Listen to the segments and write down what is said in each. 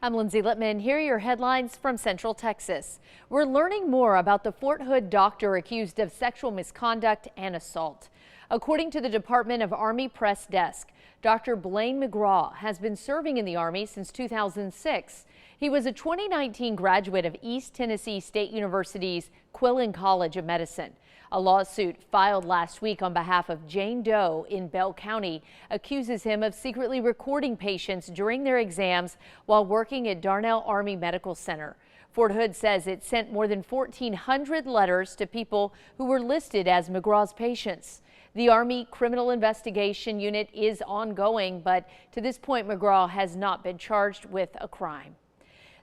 I'm Lindsay Littman. Here are your headlines from Central Texas. We're learning more about the Fort Hood doctor accused of sexual misconduct and assault. According to the Department of Army Press Desk, Dr. Blaine McGraw has been serving in the Army since 2006. He was a 2019 graduate of East Tennessee State University's Quillen College of Medicine. A lawsuit filed last week on behalf of Jane Doe in Bell County accuses him of secretly recording patients during their exams while working at Darnell Army Medical Center. Fort Hood says it sent more than 1,400 letters to people who were listed as McGraw's patients. The Army Criminal Investigation Unit is ongoing, but to this point, McGraw has not been charged with a crime.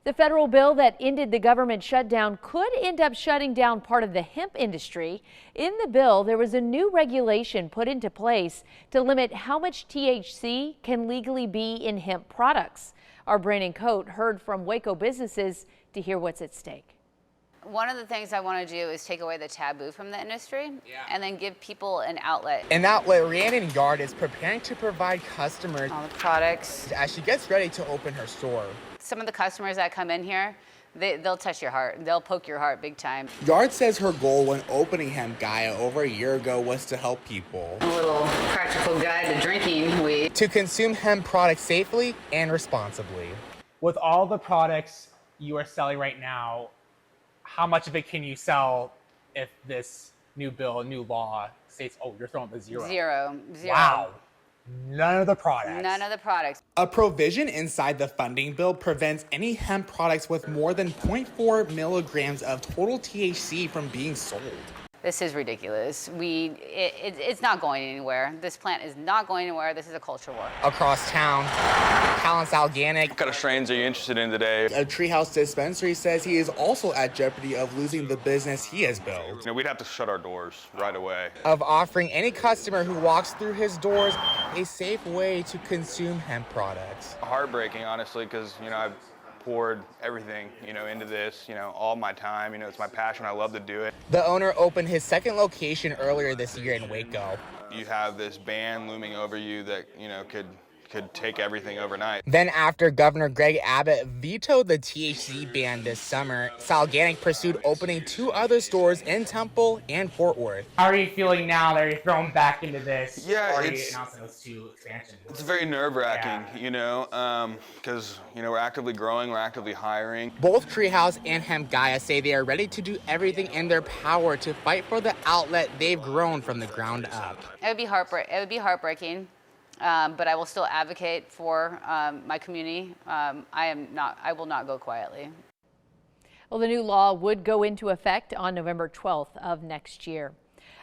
The federal bill that ended the government shutdown could end up shutting down part of the hemp industry. In the bill, there was a new regulation put into place to limit how much THC can legally be in hemp products. Our Brandon Coate heard from Waco businesses to hear what's at stake. One of the things I want to do is take away the taboo from the industry and then give people an outlet. An outlet Rhiannon Yard is preparing to provide customers all the products as she gets ready to open her store. Some of the customers that come in here, they'll touch your heart. They'll poke your heart big time. Yard says her goal when opening Hemp Gaia over a year ago was to help people. A little practical guide to drinking weed. To consume hemp products safely and responsibly. With all the products you are selling right now, how much of it can you sell if this new law states, oh, you're throwing the zero? Zero. Wow. None of the products. None of the products. A provision inside the funding bill prevents any hemp products with more than 0.4 milligrams of total THC from being sold. This is ridiculous. It's not going anywhere. This plant is not going anywhere. This is a culture war. Across town, Talent's Organic. What kind of strains are you interested in today? A Treehouse dispensary says he is also at jeopardy of losing the business he has built. You know, we'd have to shut our doors right away. Of offering any customer who walks through his doors a safe way to consume hemp products. Heartbreaking, honestly, because, I've poured everything, into this, all my time. It's my passion. I love to do it. The owner opened his second location earlier this year in Waco. You have this ban looming over you that, could take everything overnight. Then after Governor Greg Abbott vetoed the THC ban this summer, Salganic pursued opening 2 other stores in Temple and Fort Worth. How are you feeling now that you're thrown back into this? Yeah, already announcing those 2 expansions? It's very nerve-wracking, because, we're actively growing, we're actively hiring. Both Treehouse and Hemp Gaia say they are ready to do everything in their power to fight for the outlet they've grown from the ground up. It would be heartbreaking. But I will still advocate for my community. I will not go quietly. Well, the new law would go into effect on November 12th of next year.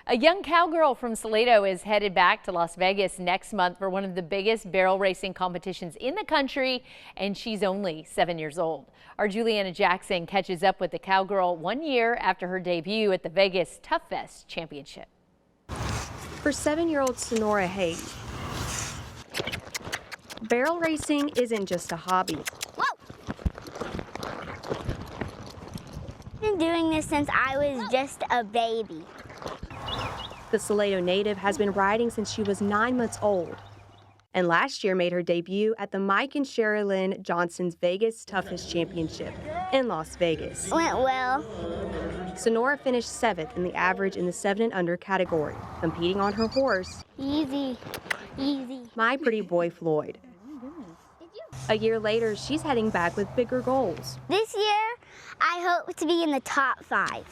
A young cowgirl from Salado is headed back to Las Vegas next month for one of the biggest barrel racing competitions in the country, and she's only 7 years old. Our Juliana Jackson catches up with the cowgirl 1 year after her debut at the Vegas Tough Fest Championship. For 7-year-old Sonora Hayes, barrel racing isn't just a hobby. Whoa! I've been doing this since I was just a baby. The Salado native has been riding since she was 9 months old, and last year made her debut at the Mike and Sherilyn Johnson's Vegas Toughest Championship in Las Vegas. Went well. Sonora finished 7th in the average in the 7 and under category, competing on her horse, Easy. My Pretty Boy Floyd. A year later, she's heading back with bigger goals. This year, I hope to be in the top 5.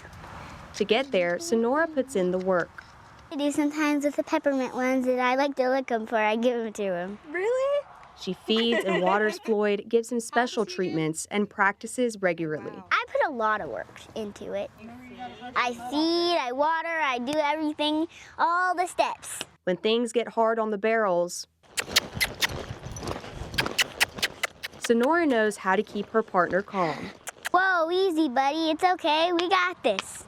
To get there, Sonora puts in the work. I do sometimes with the peppermint ones, and I like to lick them before I give them to him. Really? She feeds and waters Floyd, gives him special treatments, and practices regularly. I put a lot of work into it. I feed, I water, I do everything, all the steps. When things get hard on the barrels, Sonora knows how to keep her partner calm. Whoa, easy, buddy. It's okay. We got this.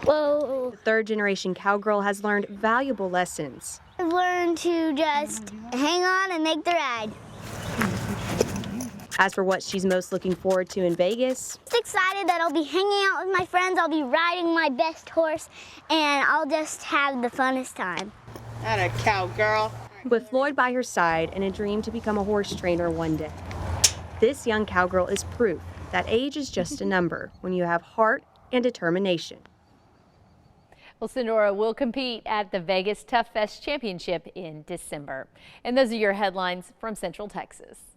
Whoa. The third-generation cowgirl has learned valuable lessons. I've learned to just hang on and make the ride. As for what she's most looking forward to in Vegas, I'm excited that I'll be hanging out with my friends, I'll be riding my best horse, and I'll just have the funnest time. That a cowgirl. with Floyd by her side and a dream to become a horse trainer one day. This young cowgirl is proof that age is just a number when you have heart and determination. Well, Sonora will compete at the Vegas Tough Fest Championship in December. And those are your headlines from Central Texas.